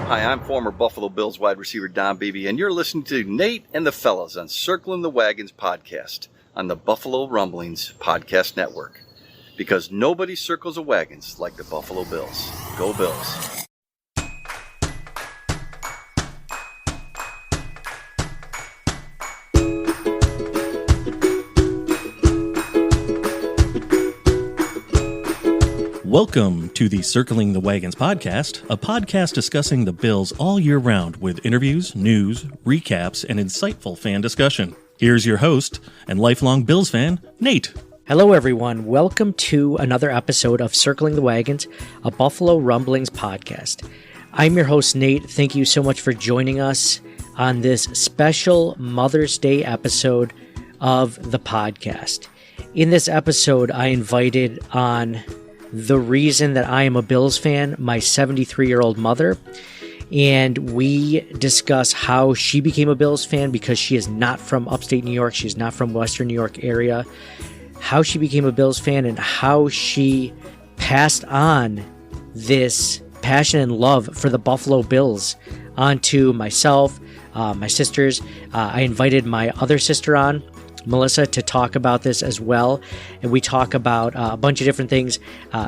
Hi, I'm former Buffalo Bills wide receiver Don Beebe, and you're listening to Nate and the Fellas on Circling the Wagons podcast on the Buffalo Rumblings Podcast Network. Because nobody circles the wagons like the Buffalo Bills. Go Bills. Welcome to the Circling the Wagons podcast, a podcast discussing the Bills all year round with interviews, news, recaps, and insightful fan discussion. Here's your host and lifelong Bills fan, Nate. Hello, everyone. Welcome to another episode of Circling the Wagons, a Buffalo Rumblings podcast. I'm your host, Nate. Thank you so much for joining us on this special Mother's Day episode of the podcast. In this episode, I invited on the reason that I am a Bills fan, my 73-year-old mother, and we discuss how she became a Bills fan because she is not from upstate New York. She's not from Western New York area. How she became a Bills fan and how she passed on this passion and love for the Buffalo Bills onto myself, my sisters. I invited my other sister on, Melissa, to talk about this as well. And we talk about a bunch of different things,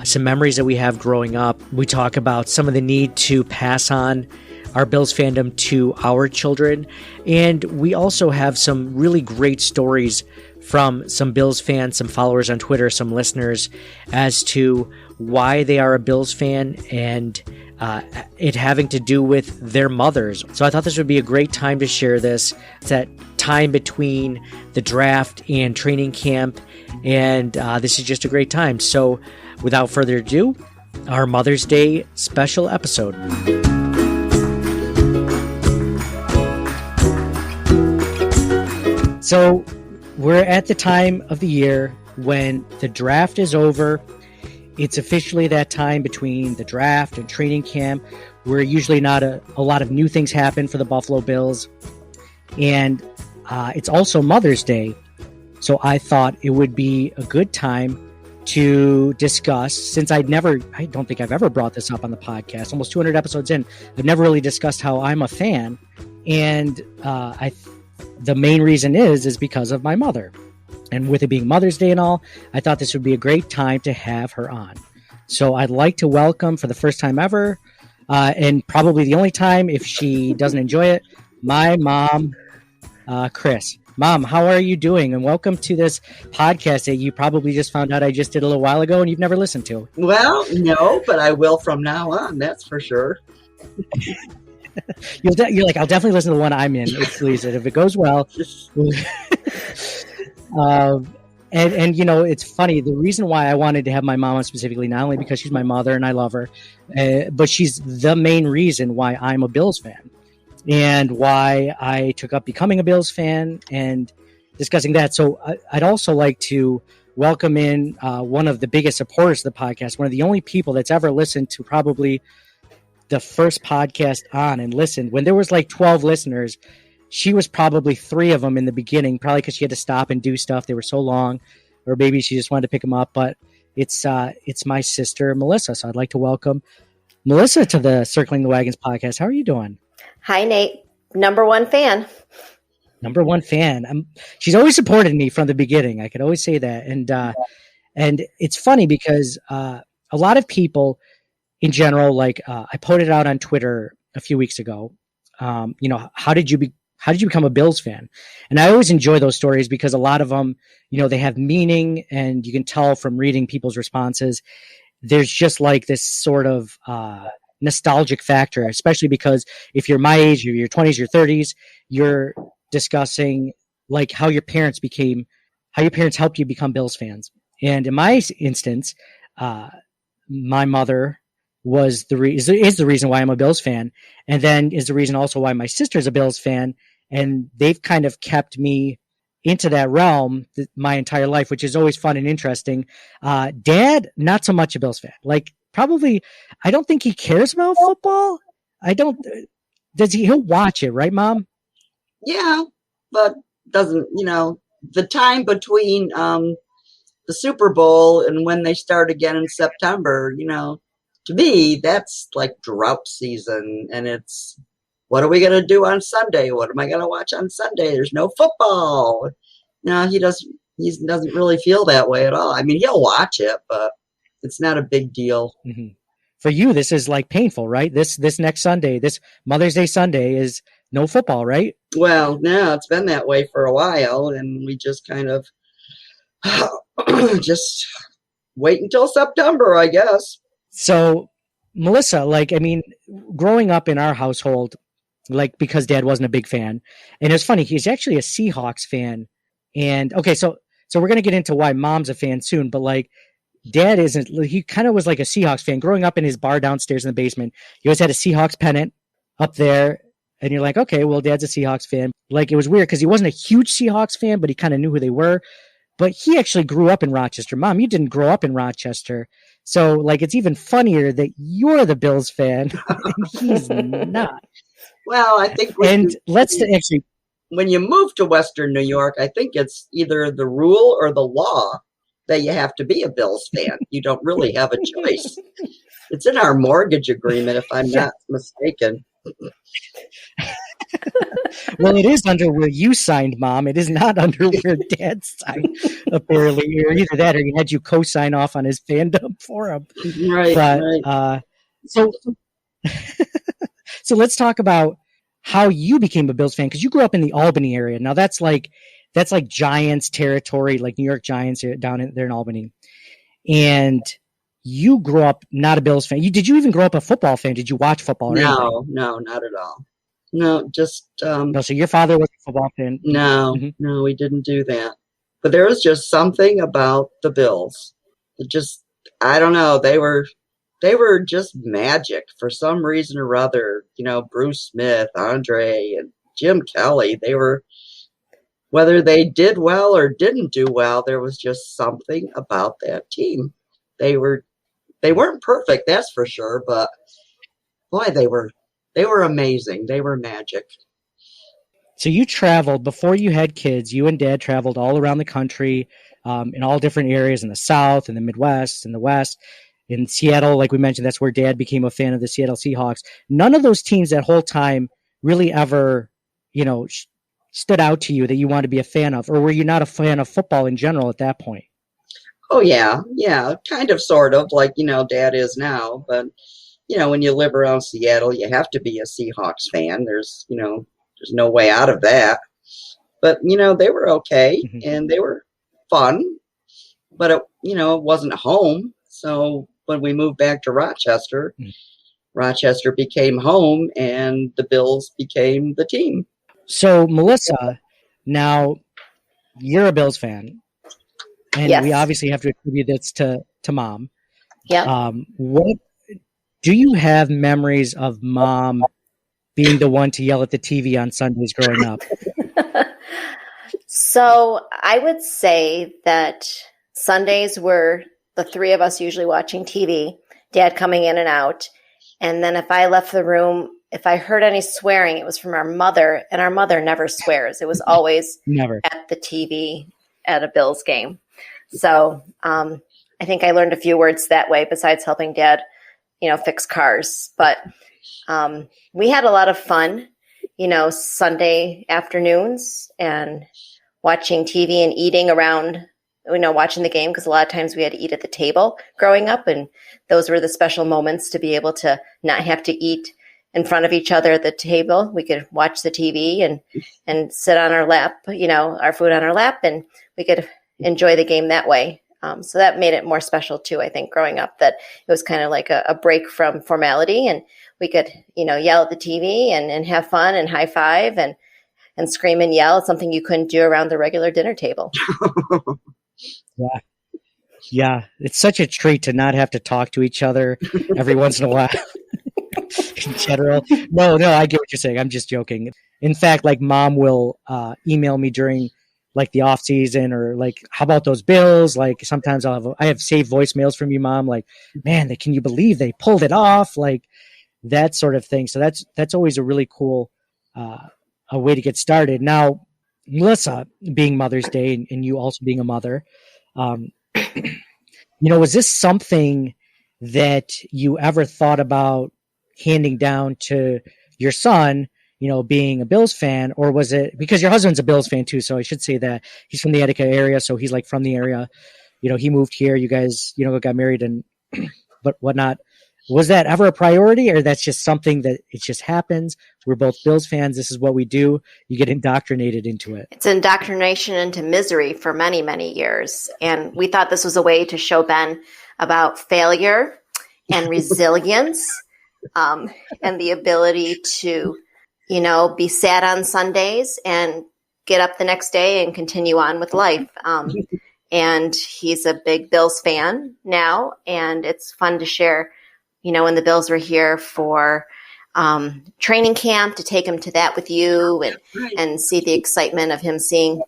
some memories that we have growing up. We talk about some of the need to pass on our Bills fandom to our children. And we also have some really great stories from some Bills fans, some followers on Twitter, some listeners as to why they are a Bills fan and it having to do with their mothers. So I thought this would be a great time to share this. It's that time between the draft and training camp, and this is just a great time. So without further ado, our Mother's Day special episode. So we're at the time of the year when the draft is over. It's officially that time between the draft and training camp where usually not a lot of new things happen for the Buffalo Bills. And it's also Mother's Day. So I thought it would be a good time to discuss, since I don't think I've ever brought this up on the podcast, almost 200 episodes in, I've never really discussed how I'm a fan. And the main reason is because of my mother. And with it being Mother's Day and all, I thought this would be a great time to have her on. So I'd like to welcome, for the first time ever, and probably the only time if she doesn't enjoy it, my mom, Chris. Mom, how are you doing? And welcome to this podcast that you probably just found out I just did a little while ago and you've never listened to. Well, no, but I will from now on, that's for sure. You're like, I'll definitely listen to the one I'm in. If it goes well. And you know, it's funny. The reason why I wanted to have my mom on specifically, not only because she's my mother and I love her, but she's the main reason why I'm a Bills fan and why I took up becoming a Bills fan and discussing that. So I'd also like to welcome in one of the biggest supporters of the podcast, one of the only people that's ever listened to probably the first podcast on and listened when there was like 12 listeners. She was probably 3 of them in the beginning, probably because she had to stop and do stuff. They were so long, or maybe she just wanted to pick them up. But it's my sister, Melissa. So I'd like to welcome Melissa to the Circling the Wagons podcast. How are you doing? Hi, Nate. Number one fan. Number one fan. She's always supported me from the beginning. I could always say that. And it's funny because a lot of people in general, like I put it out on Twitter a few weeks ago. How did you become a Bills fan? And I always enjoy those stories because a lot of them, they have meaning and you can tell from reading people's responses. There's just like this sort of nostalgic factor, especially because if you're my age, or your 20s, your 30s, you're discussing like how your parents helped you become Bills fans. And in my instance, my mother is the reason why I'm a Bills fan, and then is the reason also why my sister's a Bills fan, and they've kind of kept me into that realm my entire life, which is always fun and interesting. Dad, not so much a Bills fan. Like probably, I don't think he cares about football. He'll watch it, right, Mom? Yeah, but doesn't, the time between the Super Bowl and when they start again in September, to me, that's like drought season, and it's, what are we going to do on Sunday? What am I going to watch on Sunday? There's no football. No, he doesn't really feel that way at all. I mean, he'll watch it, but it's not a big deal. Mm-hmm. For you, this is like painful, right? This next Sunday, this Mother's Day Sunday is no football, right? Well, no, it's been that way for a while, and we just kind of just wait until September, I guess. So, Melissa, like, I mean, growing up in our household, like, because Dad wasn't a big fan, and it's funny, he's actually a Seahawks fan. And okay, so we're gonna get into why Mom's a fan soon, but like, Dad isn't. He kind of was like a Seahawks fan growing up in his bar downstairs in the basement. He always had a Seahawks pennant up there, and you're like, okay, well, Dad's a Seahawks fan. Like, it was weird because he wasn't a huge Seahawks fan, but he kind of knew who they were. But he actually grew up in Rochester. Mom, you didn't grow up in Rochester, so like, it's even funnier that you're the Bills fan and he's not. Well, I think when you move to Western New York, I think it's either the rule or the law that you have to be a Bills fan. You don't really have a choice. It's in our mortgage agreement, if I'm not mistaken. Well, it is under where you signed, Mom. It is not under where Dad signed, apparently. Or either that or he had you co-sign off on his fandom for him. Right. But, right. So let's talk about how you became a Bills fan, because you grew up in the Albany area. Now that's like Giants territory, like New York Giants down there in Albany. And you grew up not a Bills fan. Did you even grow up a football fan? Did you watch football? No, not at all. No, just no. So your father was a football fan? No, no, we didn't do that. But there was just something about the Bills. I don't know. They were just magic for some reason or other. You know, Bruce Smith, Andre, and Jim Kelly. They were, whether they did well or didn't do well, there was just something about that team. They weren't perfect, that's for sure, but boy, they were amazing. They were magic. So you traveled before you had kids. You and Dad traveled all around the country, in all different areas in the South, in the Midwest, in the West, in Seattle. Like we mentioned, that's where Dad became a fan of the Seattle Seahawks. None of those teams that whole time really ever, stood out to you that you wanted to be a fan of, or were you not a fan of football in general at that point? Oh yeah, kind of, sort of, like Dad is now. But when you live around Seattle, you have to be a Seahawks fan. There's no way out of that. But they were okay, and they were fun. But it wasn't home. So when we moved back to Rochester, Rochester became home, and the Bills became the team. So Melissa, now you're a Bills fan, and Yes. we obviously have to attribute this to Mom. Yeah. What do you have memories of Mom being the one to yell at the TV on Sundays growing up? So I would say that Sundays were the three of us usually watching TV, Dad coming in and out. And then if I left the room, if I heard any swearing, it was from our mother, and our mother never swears. It was always Never at the TV at a Bills game. So I think I learned a few words that way besides helping Dad, fix cars. But we had a lot of fun, Sunday afternoons and watching TV and eating around, watching the game, because a lot of times we had to eat at the table growing up. And those were the special moments to be able to not have to eat in front of each other at the table. We could watch the TV and sit on our lap, our food on our lap, and we could enjoy the game that way. So that made it more special too, I think, growing up, that it was kind of like a break from formality, and we could, yell at the TV and have fun and high five and scream and yell. It's something you couldn't do around the regular dinner table. Yeah. It's such a treat to not have to talk to each other every once in a while. In general. No, I get what you're saying. I'm just joking. In fact, like, Mom will email me during like the off season, or like, how about those Bills? Like, sometimes I have saved voicemails from you, Mom. Like, man, can you believe they pulled it off? Like, that sort of thing. So that's always a really cool a way to get started. Now, Melissa, being Mother's Day, and you also being a mother, was this something that you ever thought about handing down to your son, being a Bills fan, or was it because your husband's a Bills fan too? So I should say that he's from the Attica area. So he's like from the area, he moved here, you guys, got married and but whatnot. Was that ever a priority, or that's just something that it just happens? We're both Bills fans. This is what we do. You get indoctrinated into it. It's indoctrination into misery for many, many years. And we thought this was a way to show Ben about failure and resilience, and the ability to, be sad on Sundays and get up the next day and continue on with life. And he's a big Bills fan now, and it's fun to share, when the Bills were here for training camp, to take him to that with you and see the excitement of him seeing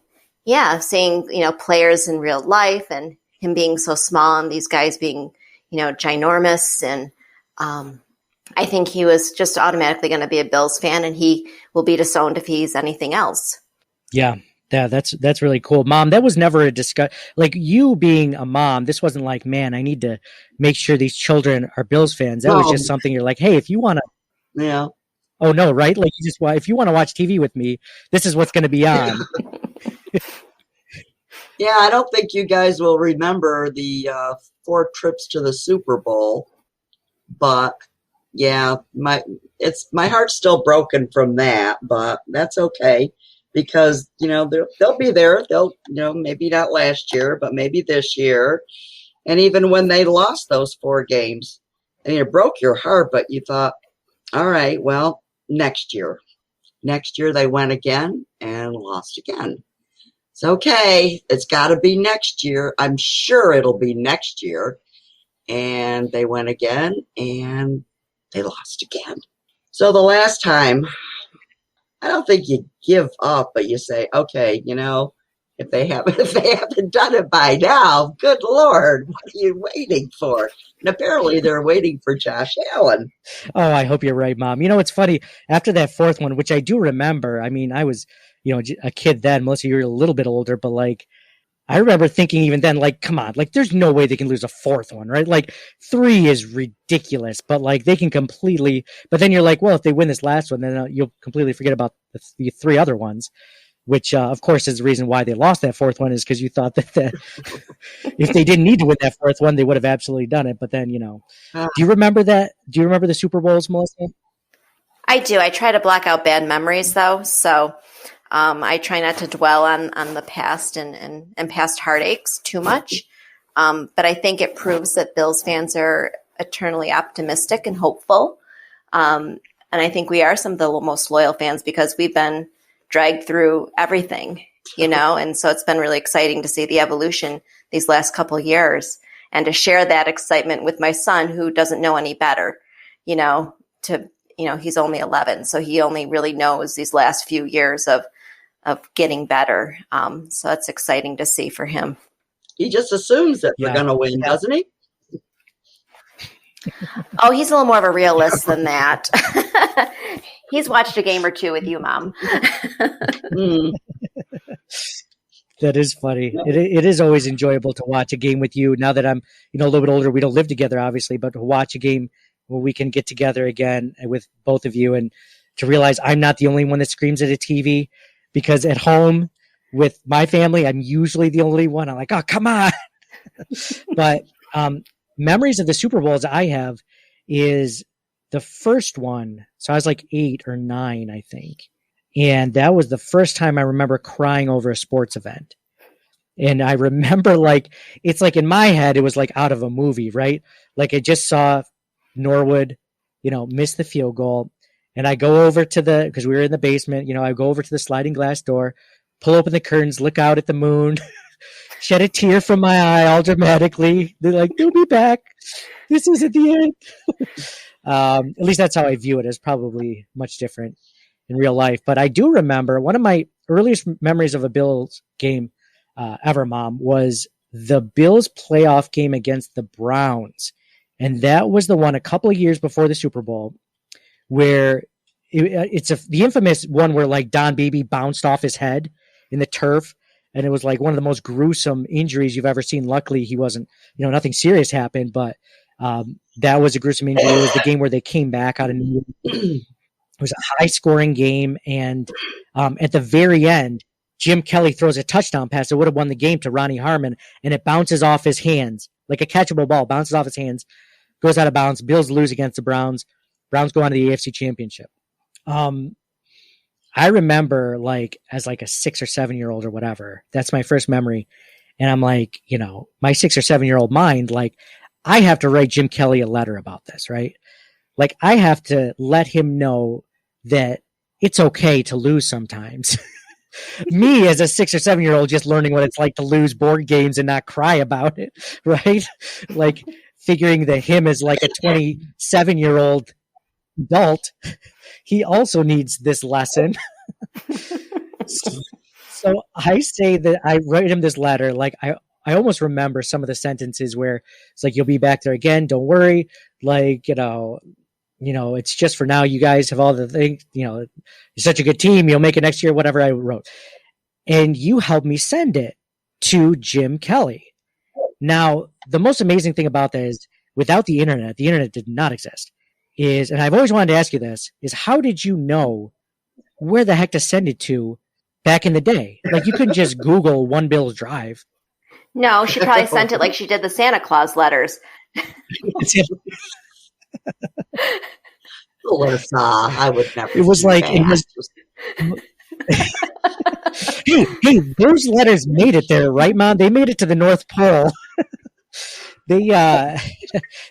players in real life, and him being so small and these guys being, ginormous. And I think he was just automatically going to be a Bills fan, and he will be disowned if he's anything else. Yeah. Yeah, that's really cool. Mom, that was never a discussion. Like, you being a mom, this wasn't like, man, I need to make sure these children are Bills fans. That was just something you're like, hey, if you want to. Yeah. Oh, no, right? Like, if you want to watch TV with me, this is what's going to be on. Yeah, I don't think you guys will remember the 4 trips to the Super Bowl, but yeah, my heart's still broken from that, but that's okay. Because, they'll be there. They'll, maybe not last year, but maybe this year. And even when they lost those 4 games, it broke your heart, but you thought, all right, well, next year. Next year they went again and lost again. It's okay. It's got to be next year. I'm sure it'll be next year. And they went again and they lost again. So the last time, I don't think you give up, but you say, okay, if they haven't done it by now, good Lord, what are you waiting for? And apparently they're waiting for Josh Allen. Oh, I hope you're right, Mom. It's funny. After that 4th one, which I do remember, I mean, I was, a kid then. Melissa, you're a little bit older, but like, I remember thinking even then, like, come on, like, there's no way they can lose a 4th one, right? Like, 3 is ridiculous, but like, they can completely, but then you're like, well, if they win this last one, then you'll completely forget about the 3 other ones, which, of course, is the reason why they lost that 4th one, is because you thought that if they didn't need to win that 4th one, they would have absolutely done it. But then, do you remember that? Do you remember the Super Bowls, Melissa? I do. I try to block out bad memories, though. So I try not to dwell on the past and past heartaches too much. But I think it proves that Bills fans are eternally optimistic and hopeful. And I think we are some of the most loyal fans because we've been dragged through everything, and so it's been really exciting to see the evolution these last couple of years and to share that excitement with my son, who doesn't know any better, he's only 11. So he only really knows these last few years of getting better. So that's exciting to see for him. He just assumes that they're going to win, doesn't he? Oh, he's a little more of a realist than that. He's watched a game or two with you, Mom. That is funny. It is always enjoyable to watch a game with you. Now that I'm, a little bit older, we don't live together, obviously, but to watch a game where we can get together again with both of you and to realize I'm not the only one that screams at a TV, because at home with my family, I'm usually the only one. I'm like, oh, come on. But memories of the Super Bowls I have is the first one. So I was like 8 or 9, I think. And that was the first time I remember crying over a sports event. And I remember it's like in my head, it was like out of a movie, right? Like I just saw Norwood, miss the field goal. And I go over to because we were in the basement, I go over to the sliding glass door, pull open the curtains, look out at the moon, shed a tear from my eye all dramatically. They're like, they'll be back. This isn't the end. At least that's how I view it. It's probably much different in real life. But I do remember one of my earliest memories of a Bills game ever, Mom, was the Bills playoff game against the Browns. And that was the one a couple of years before the Super Bowl where it's the infamous one where like Don Beebe bounced off his head in the turf. And it was like one of the most gruesome injuries you've ever seen. Luckily, he wasn't, nothing serious happened, but That was a gruesome injury. It was the game where they came back out of New York. It was a high scoring game. And at the very end, Jim Kelly throws a touchdown pass that would have won the game to Ronnie Harmon, and it bounces off his hands like a catchable ball, bounces off his hands, goes out of bounds. Bills lose against the Browns. Browns go on to the AFC Championship. I remember like as like a 6 or 7 year old or whatever. That's my first memory. And I'm like, you know, my 6 or 7 year old mind, like I have to write Jim Kelly a letter about this, right? Like I have to let him know that it's okay to lose sometimes. Me as a 6 or 7 year old just learning what it's like to lose board games and not cry about it, right? Like figuring that him as like a 27-year-old adult, he also needs this lesson. So I say that I write him this letter. Like I almost remember some of the sentences where it's like, you'll be back there again. Don't worry. Like, you know, it's just for now. You guys have all the things, you know, you're such a good team. You'll make it next year, whatever I wrote. And you helped me send it to Jim Kelly. Now, the most amazing thing about that is without the internet did not exist. And I've always wanted to ask you this, is how did you know where the heck to send it to back in the day? Like you couldn't just Google One Bill's Drive. No, she probably sent it like she did the Santa Claus letters. Alyssa, I would never. It was like it was. hey, those letters made it there, right, Mom? They made it to the North Pole.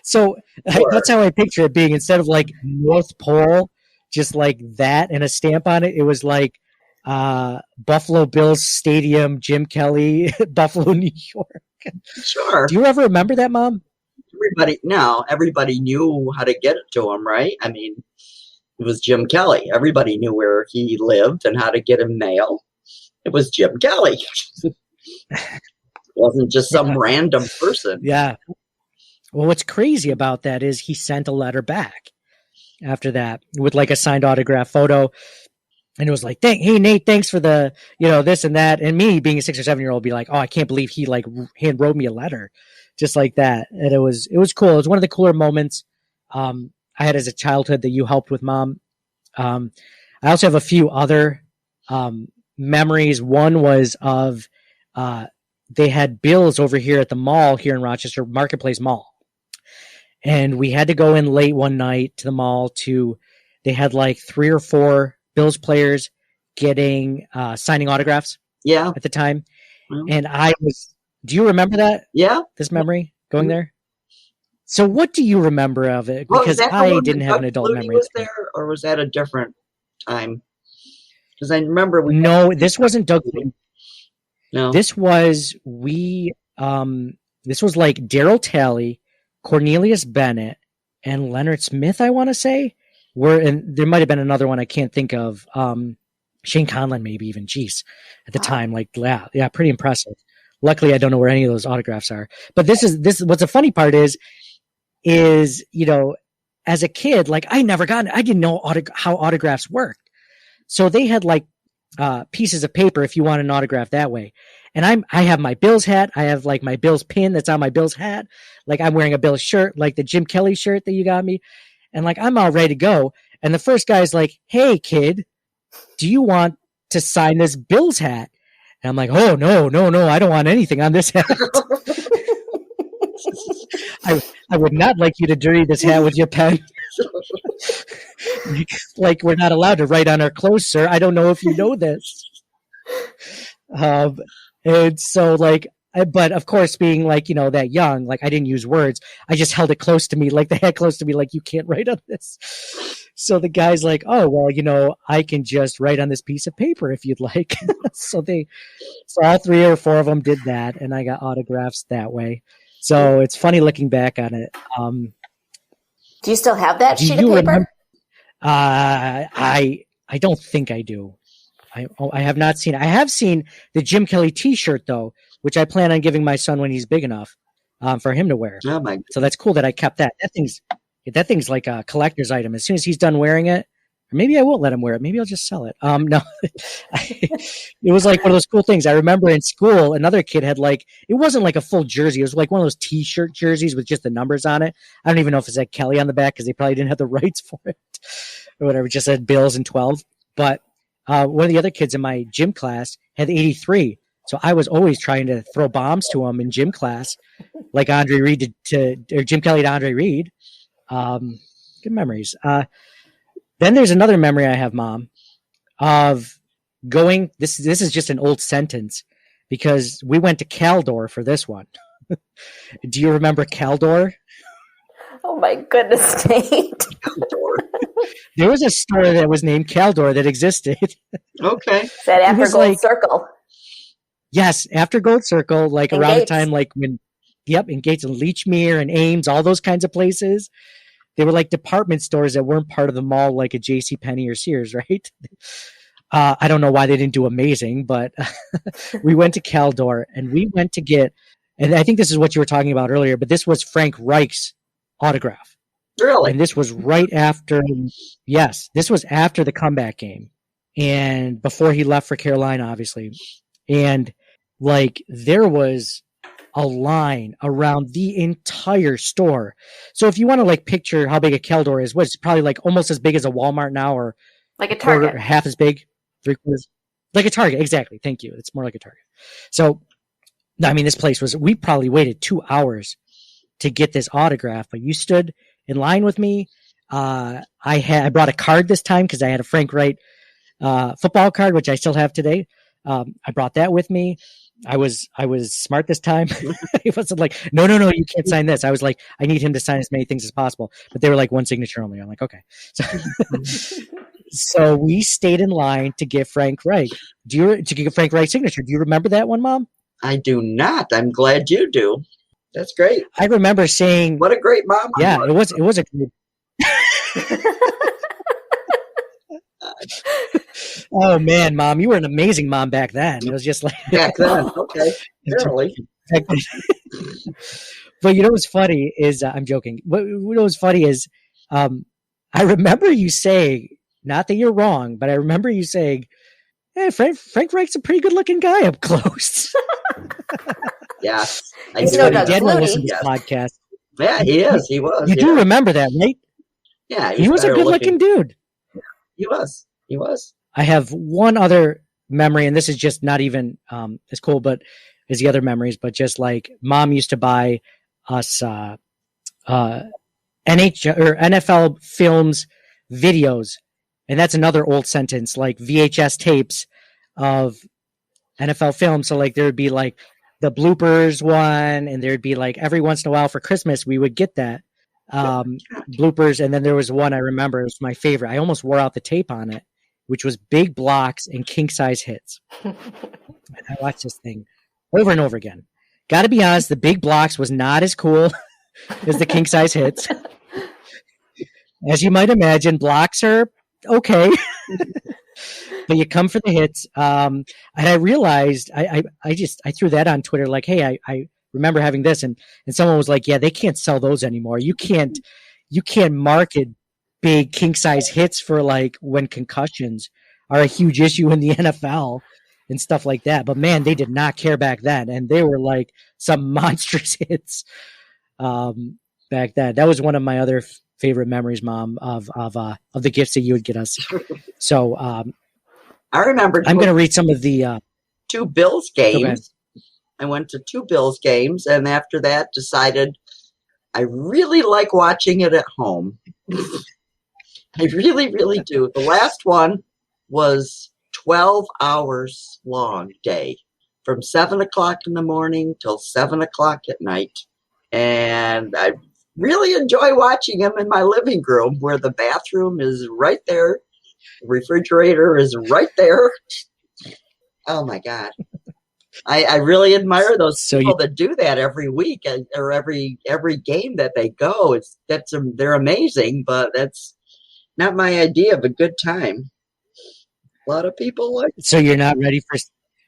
So that's how I picture it being. Instead of like North Pole, just like that and a stamp on it, it was like Buffalo Bills Stadium, Jim Kelly, Buffalo, New York. Sure. Do you ever remember that, Mom? Everybody knew how to get it to him, right? I mean, it was Jim Kelly. Everybody knew where he lived and how to get him mail. It was Jim Kelly. It wasn't just some random person. Yeah. Well, what's crazy about that is he sent a letter back after that with like a signed autograph photo. And it was like, hey, Nate, thanks for the, this and that. And me being a 6 or 7 year old be like, oh, I can't believe he like hand wrote me a letter just like that. And it was cool. It was one of the cooler moments I had as a childhood that you helped with, Mom. I also have a few other memories. One was of they had Bills over here at the mall here in Rochester, Marketplace Mall. And we had to go in late one night to the mall they had like 3 or 4 Bills players getting signing autographs. Yeah. At the time. Mm-hmm. And do you remember that? Yeah. This memory going there? So what do you remember of it? Because I didn't have an adult memory. Was there, or was that a different time? Because I remember No, this wasn't Doug. No. This was this was like Daryl Talley, Cornelius Bennett, and Leonard Smith, I want to say. And there might have been another one I can't think of. Shane Conlon, maybe even. Jeez, at the time, like yeah, pretty impressive. Luckily, I don't know where any of those autographs are. But this is what's the funny part is as a kid, like I didn't know how autographs worked. So they had like pieces of paper if you want an autograph that way. And I have my Bills hat. I have like my Bills pin that's on my Bills hat. Like I'm wearing a Bills shirt, like the Jim Kelly shirt that you got me. And like, I'm all ready to go. And the first guy's like, hey kid, do you want to sign this Bills hat? And I'm like, oh, no, I don't want anything on this hat. I would not like you to dirty this hat with your pen. Like, we're not allowed to write on our clothes, sir. I don't know if you know this. And so, like, but of course, being like, that young, like I didn't use words. I just held it close to me, like the hat close to me, like you can't write on this. So the guy's like, oh, well, I can just write on this piece of paper if you'd like. So all 3 or 4 of them did that. And I got autographs that way. So it's funny looking back on it. Do you still have that sheet of paper? I don't think I do. I have not seen it. I have seen the Jim Kelly t-shirt though, which I plan on giving my son when he's big enough for him to wear. Oh my God. So that's cool that I kept that. That thing's like a collector's item. As soon as he's done wearing it, maybe I won't let him wear it. Maybe I'll just sell it. No, it was like one of those cool things. I remember in school, another kid had like, it wasn't like a full jersey. It was like one of those t-shirt jerseys with just the numbers on it. I don't even know if it said Kelly on the back because they probably didn't have the rights for it or whatever. It just said Bills and 12. But one of the other kids in my gym class had 83. So I was always trying to throw bombs to him in gym class, like Andre Reed or Jim Kelly to Andre Reed. Good memories. Then there's another memory I have, Mom, of going. This is just an old sentence because we went to Caldor for this one. Do you remember Caldor? Oh my goodness, Nate. There was a store that was named Caldor that existed. Okay. Is that after Gold Circle? Yes, after Gold Circle, like And around Gates. the time, like when, in Gates and Leechmere and Ames, all those kinds of places. They were like department stores that weren't part of the mall, like a JCPenney or Sears, right? I don't know why they didn't do amazing, but we went to Caldor and we went to get, and I think this is what you were talking about earlier, but this was Frank Reich's autograph. Really? And this was right after, yes, this was after the comeback game and before he left for Carolina, obviously. And like there was a line around the entire store. So if you want to like picture how big a Caldor is, it's probably like almost as big as a Walmart now, or Like a Target. half as big, 3/4, like a Target. Exactly. Thank you. It's more like a Target. So, I mean, this place we probably waited 2 hours to get this autograph, but you stood in line with me. I brought a card this time because I had a Frank Wright football card, which I still have today. I brought that with me. I was smart this time. It wasn't like, no, you can't sign this. I was like, I need him to sign as many things as possible. But they were like one signature only. I'm like, okay. So we stayed in line to get Frank Reich. To get Frank Reich's signature. Do you remember that one, Mom? I do not. I'm glad you do. That's great. I remember saying, What a great mom. yeah, it was a good. Oh man, Mom, you were an amazing mom back then. It was just like Back then. Okay. Barely. But you know what's funny is I'm joking. What was funny is I remember you saying, not that you're wrong, but I remember you saying, "Hey, Frank Reich's a pretty good looking guy up close." Yeah. He's no Doug Dad will Flutie. listen to this podcast. Yeah, he is. He was. You do remember that, right? Yeah. He was a better good looking dude. He was. He was. I have one other memory, and this is just not even as cool, but as the other memories. But just like Mom used to buy us NHL or NFL films videos, and that's another old sentence, like VHS tapes of NFL films. So like there would be like the bloopers one, and there'd be like every once in a while for Christmas we would get that bloopers, and then there was one I remember, it was my favorite. I almost wore out the tape on it, which was Big Blocks and King Size Hits. And I watched this thing over and over again. Got to be honest, the Big Blocks was not as cool as the King Size Hits. As you might imagine, blocks are okay, but you come for the hits. And I realized I threw that on Twitter, like, hey, I remember having this, and someone was like, yeah, they can't sell those anymore. You can't market big king size hits for like when concussions are a huge issue in the NFL and stuff like that. But man, they did not care back then, and they were like some monstrous hits back then. That was one of my other favorite memories, Mom, of the gifts that you would get us. So I remember. I'm going to read some of the 2 Bills games. I went to 2 Bills games, and after that decided I really like watching it at home. I really, really do. The last one was 12 hours long day, from 7 o'clock in the morning till 7 o'clock at night. And I really enjoy watching them in my living room, where the bathroom is right there. The refrigerator is right there. Oh my God. I really admire those people that do that every week or every game that they go. They're amazing, but that's not my idea of a good time. A lot of people like. So you're not ready for.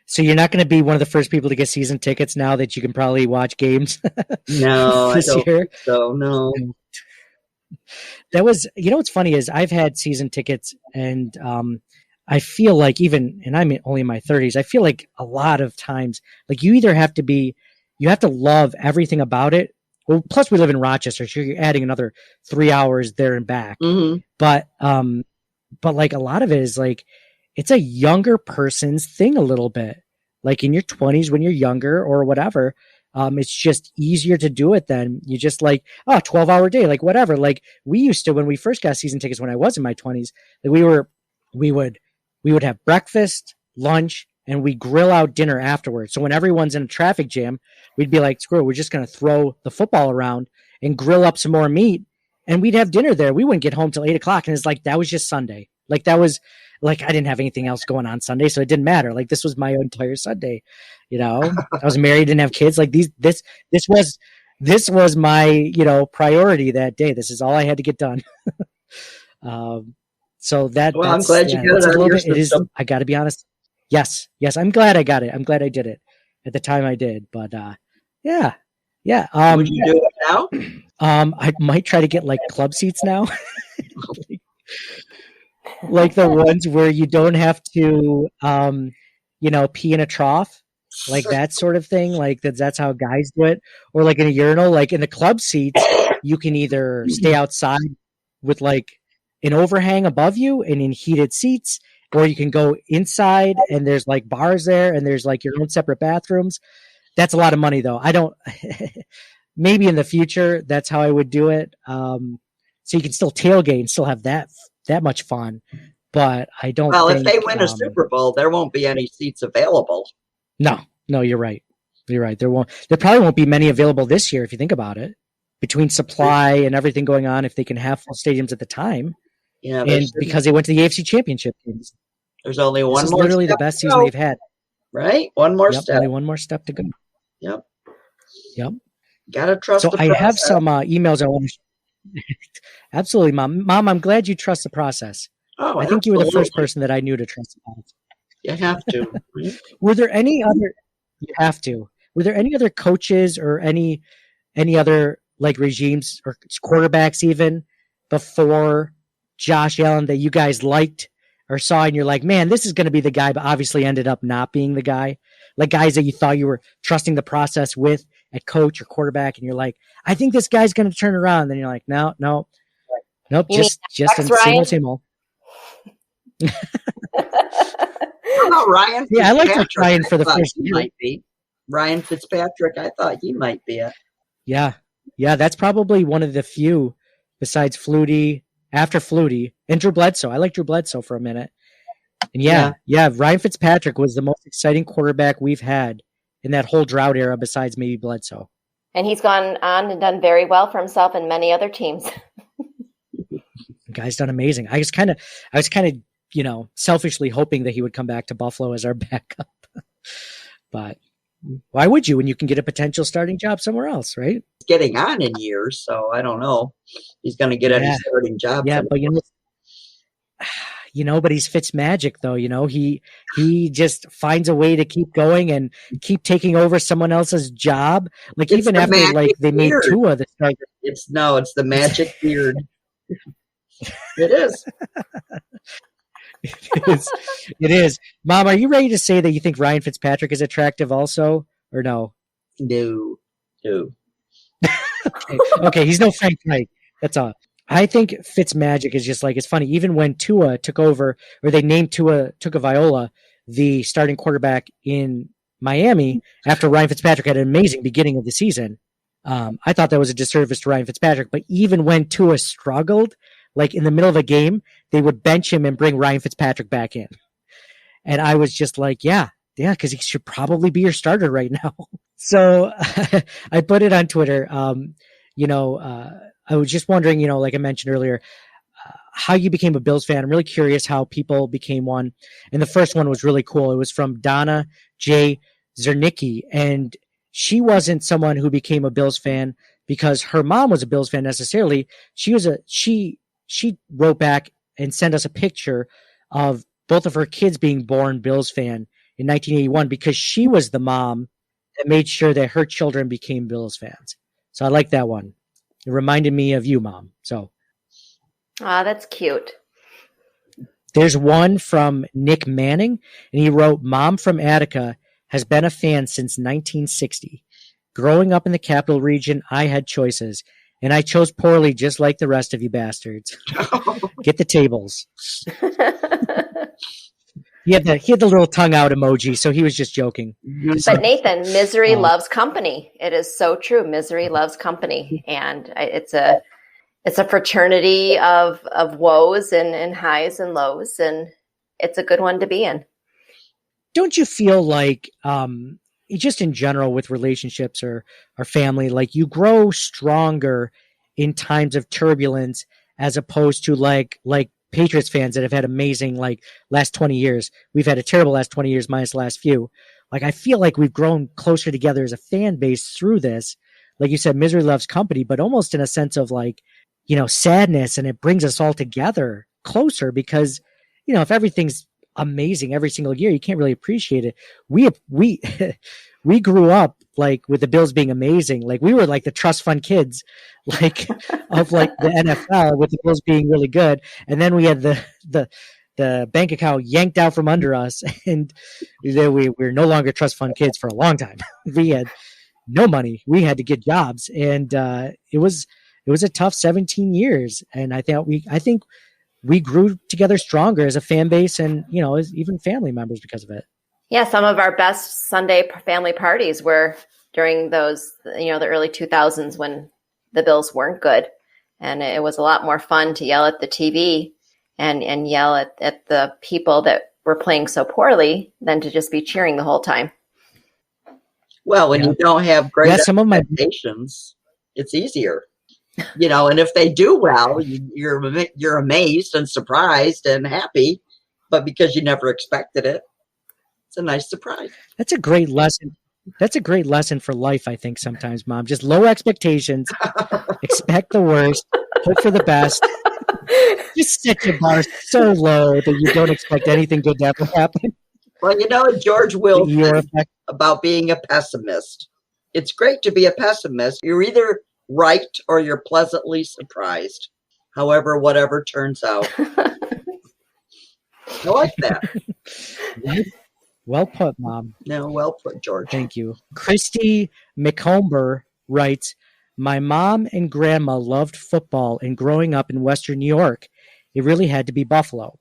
So you're not going to be one of the first people to get season tickets now that you can probably watch games. No, this I don't year. think so no. That was, what's funny is I've had season tickets, and I feel like and I'm only in my 30s, I feel like a lot of times, like you either have to love everything about it. Well, plus we live in Rochester, so you're adding another 3 hours there and back. Mm-hmm. But like a lot of it is like, it's a younger person's thing a little bit. Like in your 20s when you're younger or whatever, it's just easier to do it then. You just like, 12-hour day, like whatever. Like we used to, when we first got season tickets when I was in my 20s, like we would have breakfast, lunch, and we grill out dinner afterwards. So when everyone's in a traffic jam, we'd be like, screw it, we're just going to throw the football around and grill up some more meat. And we'd have dinner there. We wouldn't get home till 8:00. And it's like, that was just Sunday. Like that was like, I didn't have anything else going on Sunday. So it didn't matter. Like this was my entire Sunday, I was married, didn't have kids. Like this was my, priority that day. This is all I had to get done. So I'm glad you got it out of your system. It is, I got to be honest. Yes. I'm glad I got it. I'm glad I did it at the time I did. But yeah. Would you do it now? I might try to get like club seats now, like the ones where you don't have to, pee in a trough, like that sort of thing. Like that's how guys do it, or like in a urinal. Like in the club seats, you can either stay outside with like an overhang above you and in heated seats, or you can go inside and there's like bars there and there's like your own separate bathrooms. That's a lot of money though. I don't, maybe in the future, that's how I would do it. So you can still tailgate and still have that much fun, but I don't if they win a Super Bowl, there won't be any seats available. No, you're right. There probably won't be many available this year if you think about it, between supply and everything going on, if they can have full stadiums at the time. Yeah, and because they went to the AFC Championship games. There's only one more. Literally the best season they've had. Right? One more step. Only one more step to go. Yep. Gotta trust the process. I have some emails I want to Absolutely, Mom. Mom, I'm glad you trust the process. Oh, I think you were the first person that I knew to trust the process. You have to. Were there any other? You have to. Were there any other coaches or any other like regimes or quarterbacks even before Josh Allen that you guys liked or saw and you're like, man, this is going to be the guy, but obviously ended up not being the guy? Like guys that you thought you were trusting the process with at coach or quarterback, and you're like, I think this guy's going to turn around. And then you're like, nope, just same old. How about Ryan? Yeah, I like Ryan for the first year. Might be Ryan Fitzpatrick. I thought he might be it. Yeah, that's probably one of the few besides Flutie, after Flutie, and Drew Bledsoe. I like Drew Bledsoe for a minute. And yeah, Ryan Fitzpatrick was the most exciting quarterback we've had in that whole drought era besides maybe Bledsoe. And he's gone on and done very well for himself and many other teams. The guy's done amazing. I was kind of, selfishly hoping that he would come back to Buffalo as our backup. But why would you when you can get a potential starting job somewhere else, right? He's getting on in years, so I don't know. He's going to get any starting job. Yeah, but but he's Fitzmagic though. He just finds a way to keep going and keep taking over someone else's job. Like it's even after they made Tua the starter. It's the magic beard. It is. It is. Mom, are you ready to say that you think Ryan Fitzpatrick is attractive also, or no? No. Okay, he's no Frank Reich. That's all. I think Fitzmagic is just like, it's funny. Even when Tua took over, or they named Tua Tagovailoa the starting quarterback in Miami after Ryan Fitzpatrick had an amazing beginning of the season, I thought that was a disservice to Ryan Fitzpatrick. But even when Tua struggled, like in the middle of a game, they would bench him and bring Ryan Fitzpatrick back in. And I was just like, yeah, because he should probably be your starter right now. So I put it on Twitter. I was just wondering, like I mentioned earlier, how you became a Bills fan. I'm really curious how people became one. And the first one was really cool. It was from Donna J. Zernicki. And she wasn't someone who became a Bills fan because her mom was a Bills fan necessarily. She wrote back and sent us a picture of both of her kids being born Bills fan in 1981 because she was the mom that made sure that her children became Bills fans. So I like that one. It reminded me of you, Mom. So That's cute. There's one from Nick Manning, and he wrote, Mom from Attica has been a fan since 1960. Growing up in the capital region, I had choices, and I chose poorly just like the rest of you bastards. Get the tables. He had the little tongue out emoji, so he was just joking. But Nathan, misery loves company. It is so true. Misery loves company. And it's a fraternity of woes and highs and lows, and it's a good one to be in. Don't you feel like, just in general with relationships or family, like you grow stronger in times of turbulence as opposed to like Patriots fans that have had amazing last 20 years. We've had a terrible last 20 years minus the last few. Like I feel like we've grown closer together as a fan base through this. Like you said, misery loves company, but almost in a sense of sadness, and it brings us all together closer because, if everything's amazing every single year, you can't really appreciate it. We grew up with the Bills being amazing. Like we were the trust fund kids, of the NFL with the Bills being really good. And then we had the bank account yanked out from under us, and we're no longer trust fund kids for a long time. We had no money. We had to get jobs, and it was a tough 17 years. And I think we grew together stronger as a fan base, and as even family members because of it. Yeah, some of our best Sunday family parties were during those, the early 2000s when the Bills weren't good. And it was a lot more fun to yell at the TV and yell at the people that were playing so poorly than to just be cheering the whole time. Well, when you don't have great expectations, it's easier. And if they do well, you're amazed and surprised and happy, but because you never expected it, it's a nice surprise. That's a great lesson. That's a great lesson for life, I think, sometimes, Mom. Just low expectations, expect the worst, hope for the best. Just set your bar so low that you don't expect anything good to ever happen. Well, George Will said about being a pessimist. It's great to be a pessimist. You're either right or you're pleasantly surprised. However, whatever turns out. I like that. Well put, Mom. No, well put, George. Thank you. Christy McComber writes, my mom and grandma loved football, and growing up in Western New York, it really had to be Buffalo.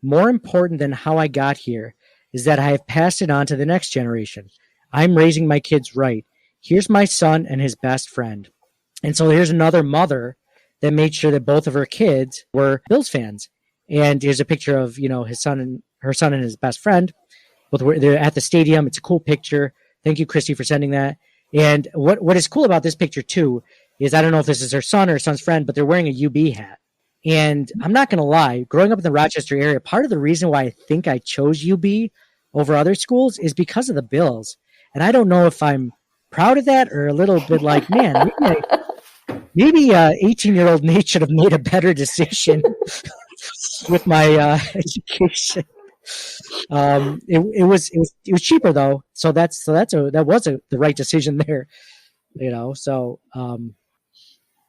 More important than how I got here is that I have passed it on to the next generation. I'm raising my kids right. Here's my son and his best friend. And so here's another mother that made sure that both of her kids were Bills fans. And here's a picture of, his son and her son and his best friend. They're at the stadium. It's a cool picture. Thank you, Christy, for sending that. And what is cool about this picture, too, is I don't know if this is her son or her son's friend, but they're wearing a UB hat. And I'm not going to lie, growing up in the Rochester area, part of the reason why I think I chose UB over other schools is because of the Bills. And I don't know if I'm proud of that or a little bit like, man, maybe 18-year-old Nate should have made a better decision with my education. It was cheaper though, so that was the right decision there, So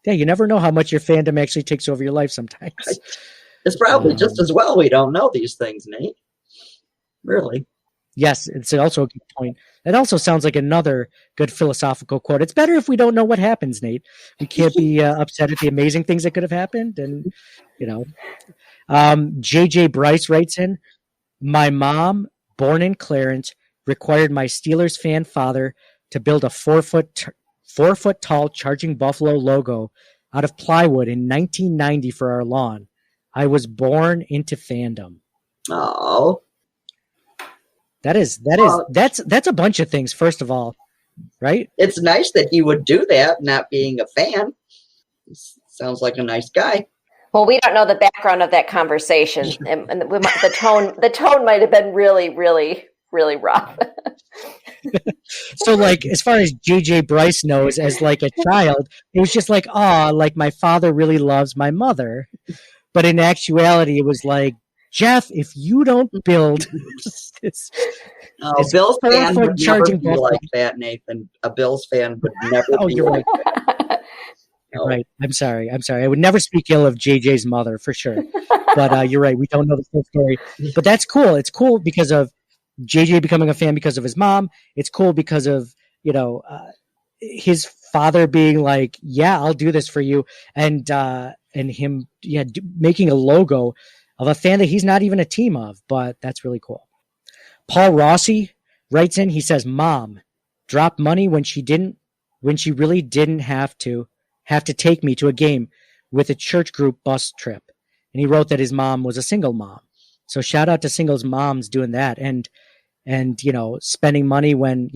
you never know how much your fandom actually takes over your life sometimes. It's probably just as well we don't know these things, Nate. Really. Yes, it's also a good point. That also sounds like another good philosophical quote. It's better if we don't know what happens, Nate. We can't be upset at the amazing things that could have happened, and JJ Bryce writes in, my mom, born in Clarence, required my Steelers fan father to build a 4 foot tall Charging Buffalo logo out of plywood in 1990 for our lawn. I was born into fandom. Oh, that's a bunch of things. First of all, right? It's nice that he would do that, not being a fan. Sounds like a nice guy. Well, we don't know the background of that conversation, and the tone might have been really, really, really rough. So, as far as JJ Bryce knows, as a child, it was just my father really loves my mother, but in actuality, it was Jeff, if you don't build this Bills fan would never charging be like that, Nathan. A Bills fan would never be you're like right. that. No. Right. I'm sorry. I would never speak ill of JJ's mother for sure. But you're right. We don't know the full story. But that's cool. It's cool because of JJ becoming a fan because of his mom. It's cool because of, his father being like, yeah, I'll do this for you. And him, making a logo of a fan that he's not even a team of. But that's really cool. Paul Rossi writes in, he says, Mom dropped money when she really didn't have to take me to a game with a church group bus trip. And he wrote that his mom was a single mom. So shout out to singles moms doing that and spending money when,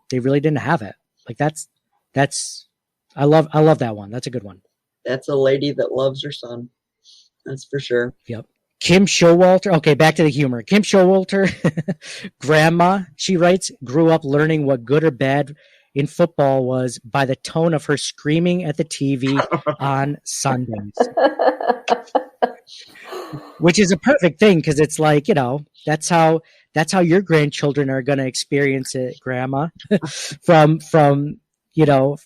they really didn't have it. Like that's I love that one. That's a good one. That's a lady that loves her son. That's for sure. Yep. Kim Showalter. Okay, back to the humor. Kim Showalter, grandma, she writes, grew up learning what good or bad in football was by the tone of her screaming at the TV on Sundays. Which is a perfect thing because it's like, that's how your grandchildren are going to experience it, grandma, from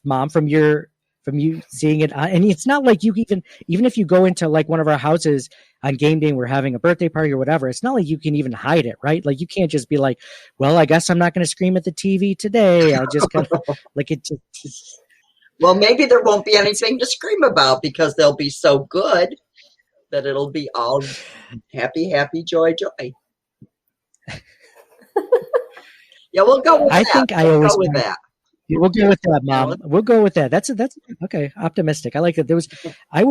mom, from you seeing it. And it's not like you even if you go into like one of our houses on game day, we're having a birthday party or whatever, it's not like you can even hide it, right? Like you can't just be like, well, I guess I'm not going to scream at the TV today. I'll just kind of like it. Well, maybe there won't be anything to scream about because they'll be so good that it'll be all happy, joy. Yeah, we'll go with that. I think I always go with that. We'll go with that, Mom. We'll go with that. That's okay. Optimistic. I like that. I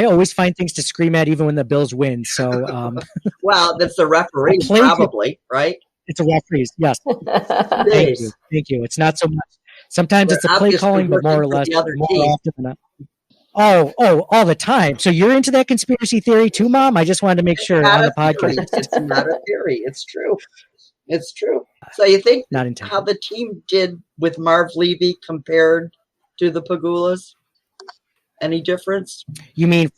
always find things to scream at even when the Bills win. So, well, that's the referee, probably, right? It's a referees. Yes. Thank you. It's not so much. Sometimes it's a play calling, but more or less, more often than not. Oh, all the time. So you're into that conspiracy theory too, Mom? I just wanted to make sure on the podcast. It's not a theory. It's true. It's true. So you think how the team did with Marv Levy compared to the Pagulas? Any difference? You mean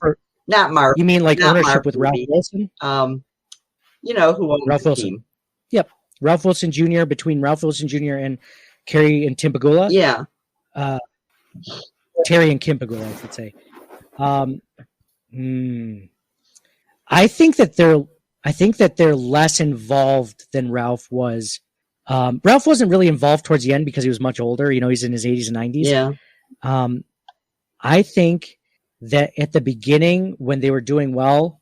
not Marv? You mean like ownership Marv with Levy. Ralph Wilson? Who owns Ralph the Wilson. team? Yep, Ralph Wilson Jr. Between Ralph Wilson Jr. and Kerry and Tim Pagula. Yeah. Terry and Kim Pagula, I should say. I think that they're less involved than Ralph was. Ralph wasn't really involved towards the end because he was much older. He's in his 80s and 90s. Yeah. I think that at the beginning when they were doing well,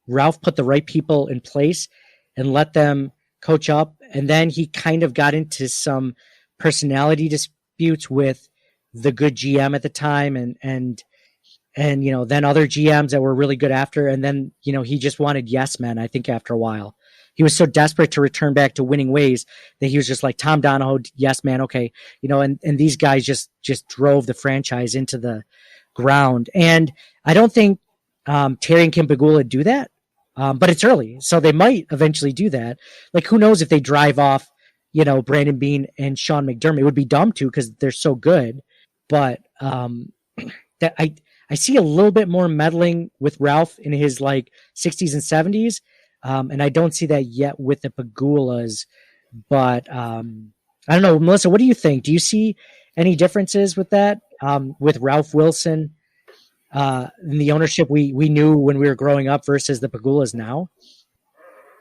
Ralph put the right people in place and let them coach up. And then he kind of got into some personality disputes with the good GM at the time and then other GMs that were really good after. And then, he just wanted yes men, I think, after a while. He was so desperate to return back to winning ways that he was just like, Tom Donahoe, yes man, okay. And these guys just drove the franchise into the ground. And I don't think Terry and Kim Pagula do that, but it's early. So they might eventually do that. Like, who knows if they drive off, Brandon Beane and Sean McDermott. It would be dumb to because they're so good. But that I see a little bit more meddling with Ralph in his like 60s and 70s. And I don't see that yet with the Pagulas. But I don't know, Melissa, what do you think? Do you see any differences with that? With Ralph Wilson and the ownership we knew when we were growing up versus the Pagulas now?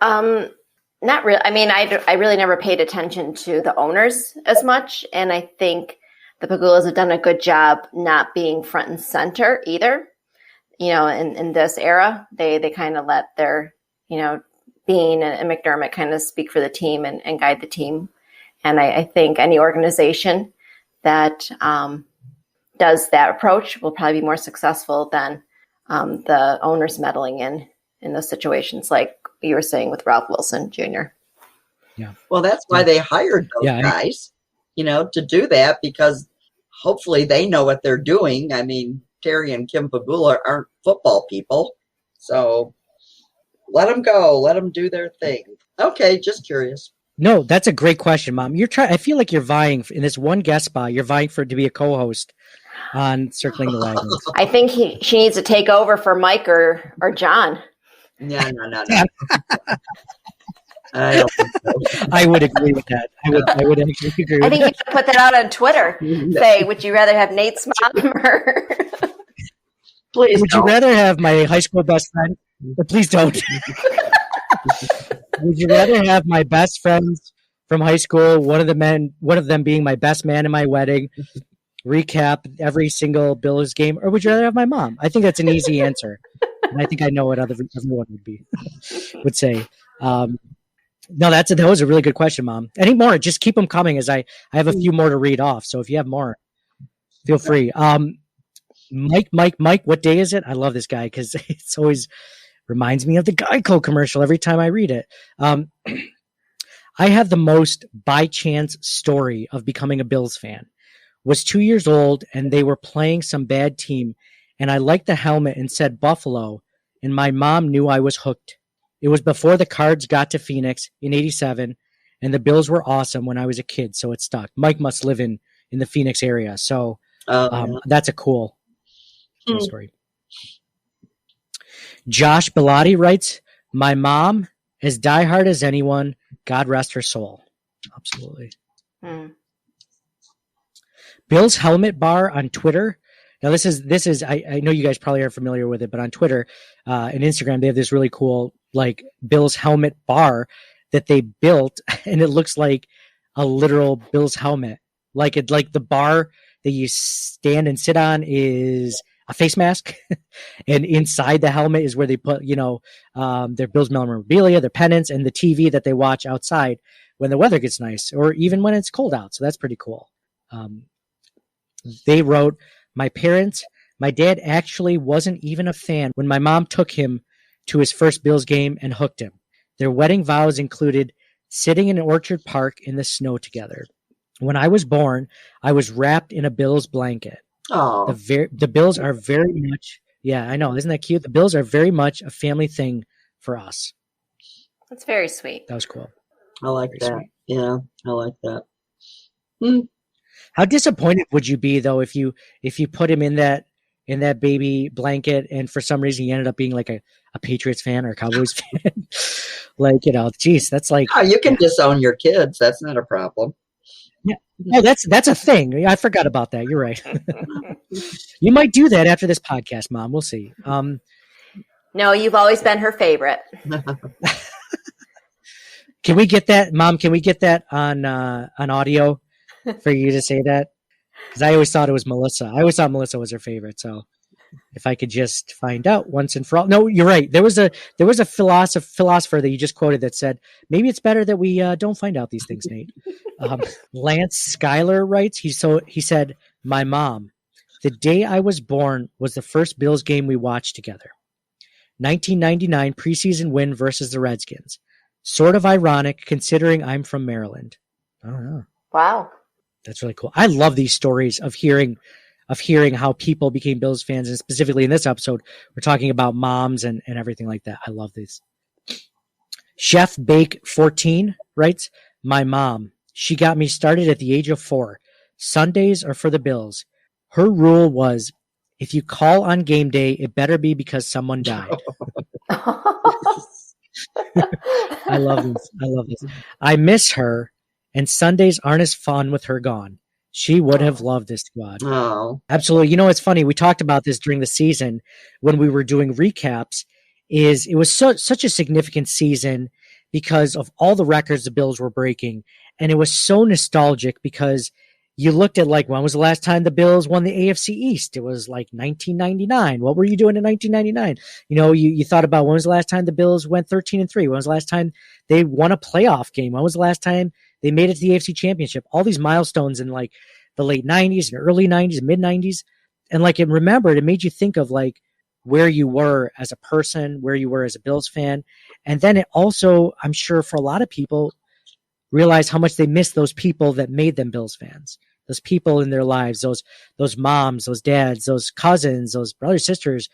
Not really. I mean, I really never paid attention to the owners as much. And I think the Pagulas have done a good job not being front and center either. In this era, they kind of let their, Beane and McDermott kind of speak for the team and guide the team. And I think any organization that does that approach will probably be more successful than the owners meddling in those situations, like you were saying with Ralph Wilson Jr. Yeah. Well, that's why they hired those guys, to do that, because hopefully they know what they're doing. I mean, Terry and Kim Pagula aren't football people, so let them go. Let them do their thing. Okay, just curious. No, that's a great question, Mom. I feel like you're vying in this one guest spot. You're vying to be a co-host on Circling the Wagons. I think she needs to take over for Mike or John. No. I don't think so. I would agree with that. I would actually agree with I think you should put that out on Twitter. Say, would you rather have Nate's mom or Please Would don't. you rather have my high school best friend? Please don't. Would you rather have my best friends from high school, one of them being my best man in my wedding, recap every single Bills game, or would you rather have my mom? I think that's an easy answer, and I think I know what everyone would say. No, that was a really good question, Mom. Any more? Just keep them coming, as I have a few more to read off. So if you have more, feel free. Mike, what day is it? I love this guy because it's always reminds me of the Geico commercial every time I read it. I have the most by chance story of becoming a Bills fan. Was 2 years old and they were playing some bad team, and I liked the helmet and said Buffalo, and my mom knew I was hooked. It was before the Cards got to Phoenix in '87, and the Bills were awesome when I was a kid, so it stuck. Mike must live in the Phoenix area, so that's a cool story. Josh Bellotti writes, my mom, as diehard as anyone, God rest her soul. Absolutely. Bill's Helmet Bar on Twitter. Now this is I know you guys probably are familiar with it, but on Twitter and Instagram, they have this really cool like Bill's Helmet Bar that they built, and it looks like a literal Bill's helmet. Like the bar that you stand and sit on is a face mask, and inside the helmet is where they put, their Bills memorabilia, their pennants, and the TV that they watch outside when the weather gets nice, or even when it's cold out. So that's pretty cool. They wrote, my dad actually wasn't even a fan when my mom took him to his first Bills game and hooked him. Their wedding vows included sitting in Orchard Park in the snow together. When I was born, I was wrapped in a Bills blanket. Oh, The Bills are very much, I know, isn't that cute? The Bills are very much a family thing for us. That's very sweet. That was cool. I like Very that. sweet. Yeah, I like that. How disappointed would you be though if you put him in that baby blanket and for some reason he ended up being like a Patriots fan or a Cowboys fan? Like, geez, that's like Oh, you can disown your kids. That's not a problem. Yeah. Oh, that's a thing. I forgot about that. You're right. You might do that after this podcast, Mom. We'll see. No, you've always been her favorite. Can we get that, Mom? Can we get that on audio for you to say that? Because I always thought it was Melissa. I always thought Melissa was her favorite. So if I could just find out once and for all. No, you're right. There was a philosopher that you just quoted that said maybe it's better that we don't find out these things, Nate. Lance Schuyler writes. He said, my mom, the day I was born was the first Bills game we watched together. 1999 preseason win versus the Redskins. Sort of ironic considering I'm from Maryland. I don't know. Wow. That's really cool. I love these stories of hearing how people became Bills fans, and specifically in this episode, we're talking about moms and everything like that. I love these. Chef Bake 14 writes, my mom, she got me started at the age of 4. Sundays are for the Bills. Her rule was, if you call on game day, it better be because someone died. I love this. I miss her, and Sundays aren't as fun with her gone. She would have loved this squad. Oh, Absolutely. It's funny. We talked about this during the season when we were doing recaps. It was such a significant season because of all the records the Bills were breaking, and it was so nostalgic because you looked at like when was the last time the Bills won the AFC East? It was like 1999. What were you doing in 1999? You thought about when was the last time the Bills went 13-3? When was the last time they won a playoff game? When was the last time they made it to the AFC Championship? All these milestones in like the late 90s and early 90s, mid 90s. And like, it made you think of like where you were as a person, where you were as a Bills fan. And then it also, I'm sure for a lot of people, realize how much they miss those people that made them Bills fans. Those people in their lives, those moms, those dads, those cousins, those brothers, sisters,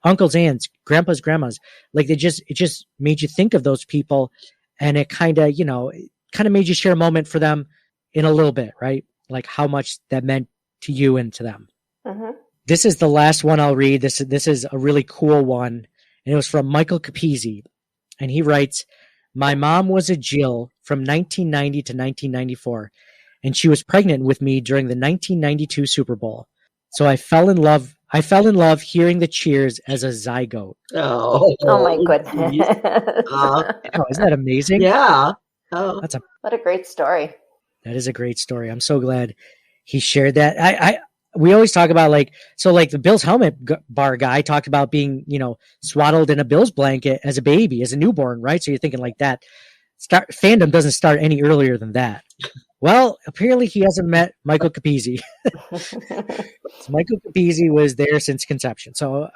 uncles, aunts, grandpas, grandmas. Like it just made you think of those people, and it kind of made you share a moment for them in a little bit, right? Like how much that meant to you and to them. Mm-hmm. This is the last one I'll read. This is a really cool one, and it was from Michael Capizzi, and he writes, my mom was a Jill from 1990 to 1994, and she was pregnant with me during the 1992 Super Bowl. So I fell in love I fell in love hearing the cheers as a zygote. Oh, Oh my goodness. Oh, isn't that amazing? Yeah. Oh. What a great story. That is a great story. I'm so glad he shared that. We always talk about like the Bills helmet bar guy talked about being, swaddled in a Bills blanket as a baby, as a newborn, right? So you're thinking like that. Fandom doesn't start any earlier than that. Well, apparently he hasn't met Michael Capizzi. So Michael Capizzi was there since conception. So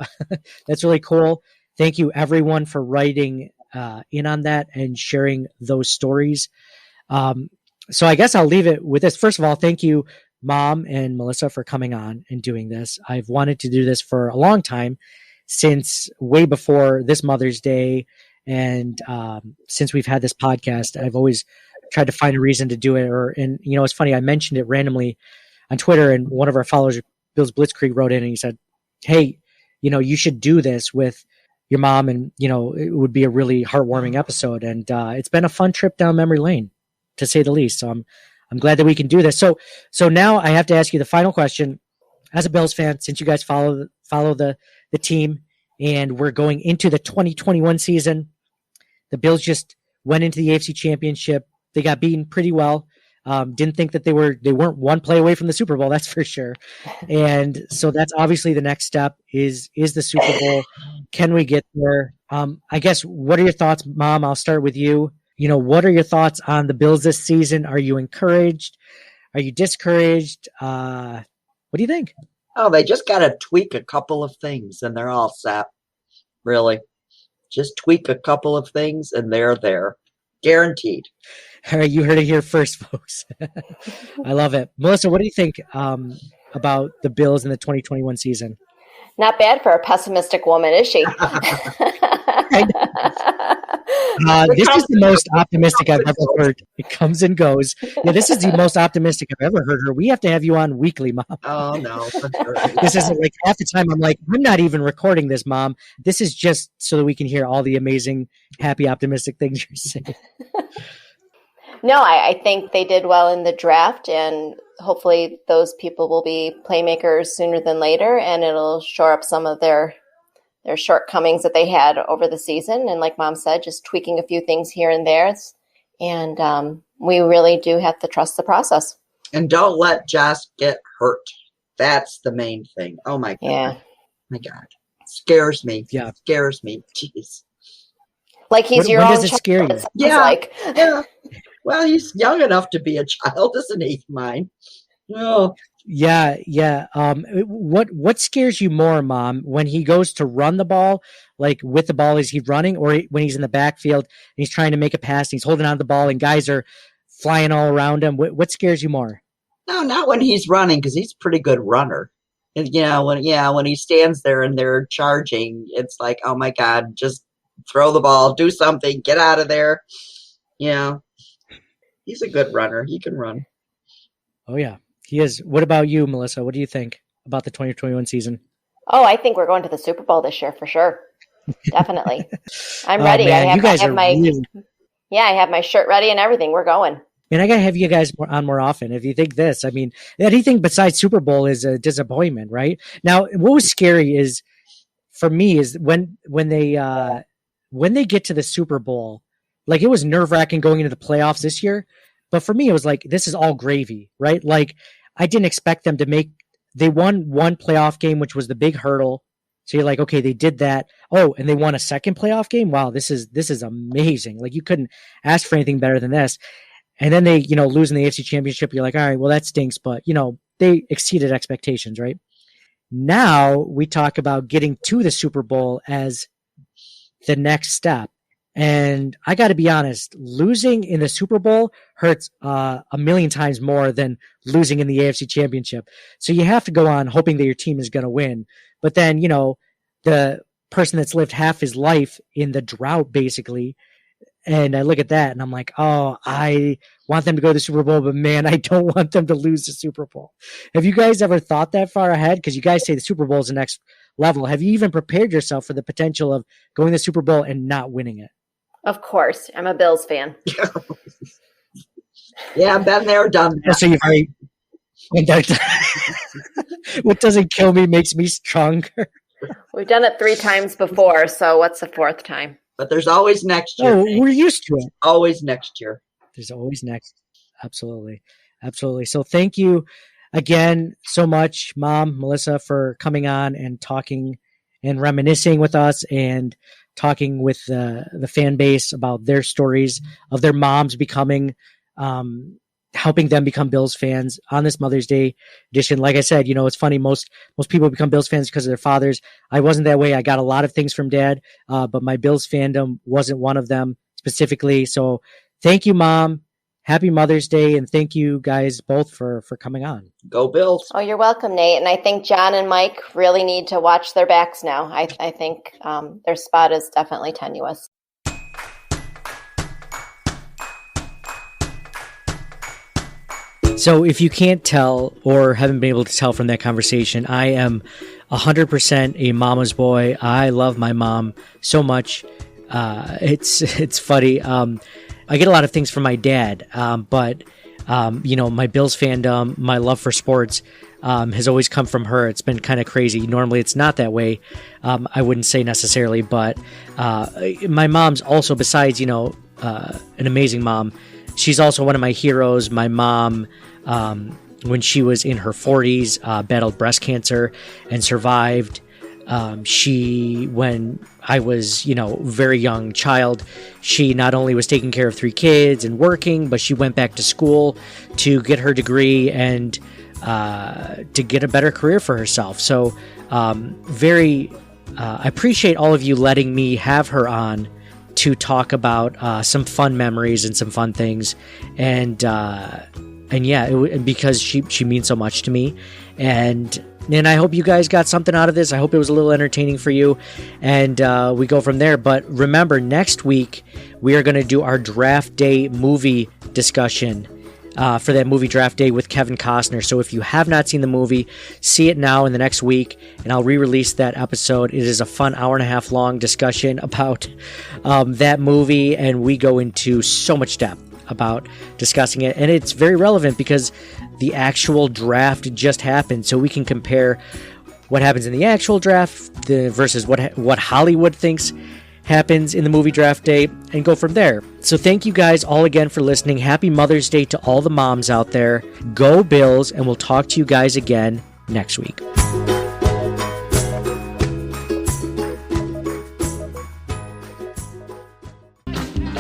that's really cool. Thank you everyone for writing in on that and sharing those stories. So I guess I'll leave it with this. First of all, thank you, Mom and Melissa, for coming on and doing this. I've wanted to do this for a long time, since way before this Mother's Day. And since we've had this podcast, I've always tried to find a reason to do it. It's funny, I mentioned it randomly on Twitter, and one of our followers, Bill's Blitzkrieg, wrote in and he said, hey, you should do this with your mom, and, it would be a really heartwarming episode. And it's been a fun trip down memory lane, to say the least. So I'm glad that we can do this. So now I have to ask you the final question. As a Bills fan, since you guys follow the team, and we're going into the 2021 season, the Bills just went into the AFC Championship. They got beaten pretty well. Didn't think that they weren't one play away from the Super Bowl, that's for sure. And so that's obviously the next step is the Super Bowl. Can we get there? I guess, what are your thoughts, Mom? I'll start with you. What are your thoughts on the Bills this season? Are you encouraged? Are you discouraged? What do you think? Oh, they just got to tweak a couple of things and they're all set. Really. Just tweak a couple of things and they're there. Guaranteed. All right, you heard it here first, folks. I love it. Melissa, what do you think about the Bills in the 2021 season? Not bad for a pessimistic woman, is she? This is the most optimistic I've ever heard. It comes and goes. Yeah, this is the most optimistic I've ever heard her. We have to have you on weekly, Mom. Oh, no. For sure. This isn't like half the time I'm like, I'm not even recording this, Mom. This is just so that we can hear all the amazing, happy, optimistic things you're saying. No, I think they did well in the draft, and hopefully those people will be playmakers sooner than later, and it'll shore up some of their shortcomings that they had over the season. And like Mom said, just tweaking a few things here and there. And we really do have to trust the process. And don't let Josh get hurt. That's the main thing. Oh, my God. Yeah. My God. Scares me. Yeah. Scares me. Jeez. Like he's your when own does it child, scare you? it sounds Yeah. like. Yeah. Well, he's young enough to be a child, isn't he? Mine. Oh. Yeah. What scares you more, Mom, when he goes to run the ball, like with the ball, is he running, or when he's in the backfield and he's trying to make a pass and he's holding on to the ball and guys are flying all around him? What scares you more? No, not when he's running, because he's a pretty good runner. And when he stands there and they're charging, it's like, oh my God, just throw the ball, do something, get out of there. Yeah. He's a good runner. He can run. Oh yeah, he is. What about you, Melissa? What do you think about the 2021 season? Oh, I think we're going to the Super Bowl this year for sure. Definitely. I'm ready. Man, I have my shirt ready and everything. We're going. Man, I gotta have you guys on more often. If you think this, I mean, anything besides Super Bowl is a disappointment, right? Now, what was scary is, for me, is when they get to the Super Bowl, like it was nerve-wracking going into the playoffs this year. But for me, it was like, this is all gravy, right? Like I didn't expect them to they won one playoff game, which was the big hurdle. So you're like, okay, they did that. Oh, and they won a second playoff game. Wow, this is amazing. Like you couldn't ask for anything better than this. And then they, lose in the AFC Championship. You're like, all right, well, that stinks. But, they exceeded expectations, right? Now we talk about getting to the Super Bowl as the next step. And I got to be honest, losing in the Super Bowl hurts a million times more than losing in the AFC Championship. So you have to go on hoping that your team is going to win. But then, the person that's lived half his life in the drought, basically, and I look at that and I'm like, oh, I want them to go to the Super Bowl, but man, I don't want them to lose the Super Bowl. Have you guys ever thought that far ahead? Because you guys say the Super Bowl is the next level. Have you even prepared yourself for the potential of going to the Super Bowl and not winning it? Of course. I'm a Bills fan. Yeah, I've been there, done that. So you've already... What doesn't kill me makes me stronger. We've done it 3 times before, so what's the 4th time? But there's always next year. Oh, we're used to it. Always next year. There's always next. Absolutely. Absolutely. So thank you again so much, Mom, Melissa, for coming on and talking and reminiscing with us and talking with the fan base about their stories of their moms becoming, helping them become Bills fans on this Mother's Day edition. Like I said, it's funny. Most people become Bills fans because of their fathers. I wasn't that way. I got a lot of things from Dad, but my Bills fandom wasn't one of them specifically. So thank you, Mom. Happy Mother's Day, and thank you guys both for coming on. Go Bills. Oh, you're welcome, Nate. And I think John and Mike really need to watch their backs now. I think their spot is definitely tenuous. So if you can't tell or haven't been able to tell from that conversation, I am 100% a mama's boy. I love my mom so much. It's funny. I get a lot of things from my dad, but my Bills fandom, my love for sports has always come from her. It's been kind of crazy. Normally it's not that way. I wouldn't say necessarily, but my mom's also, besides, an amazing mom, she's also one of my heroes. My mom, when she was in her 40s, battled breast cancer and survived. When I was, very young child, she not only was taking care of 3 kids and working, but she went back to school to get her degree and to get a better career for herself. So I appreciate all of you letting me have her on to talk about some fun memories and some fun things. And yeah, because she means so much to me. And I hope you guys got something out of this. I hope it was a little entertaining for you. And we go from there. But remember, next week, we are going to do our draft day movie discussion for that movie draft day with Kevin Costner. So if you have not seen the movie, see it now in the next week, and I'll re-release that episode. It is a fun 1.5 hour long discussion about that movie, and we go into so much depth about discussing it. And it's very relevant because the actual draft just happened, so we can compare what happens in the actual draft versus what Hollywood thinks happens in the movie draft day, and go from there. So thank you guys all again for listening. Happy Mother's Day to all the moms out there. Go Bills, and we'll talk to you guys again next week.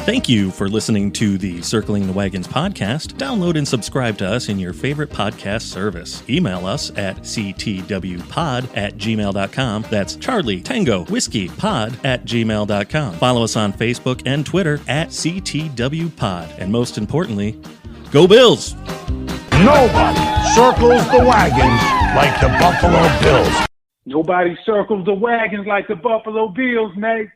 Thank you for listening to the Circling the Wagons podcast. Download and subscribe to us in your favorite podcast service. Email us at ctwpod@gmail.com. That's Charlie Tango Whiskey Pod@gmail.com. Follow us on Facebook and Twitter at CTWPod. And most importantly, go Bills! Nobody circles the wagons like the Buffalo Bills. Nobody circles the wagons like the Buffalo Bills, Nate.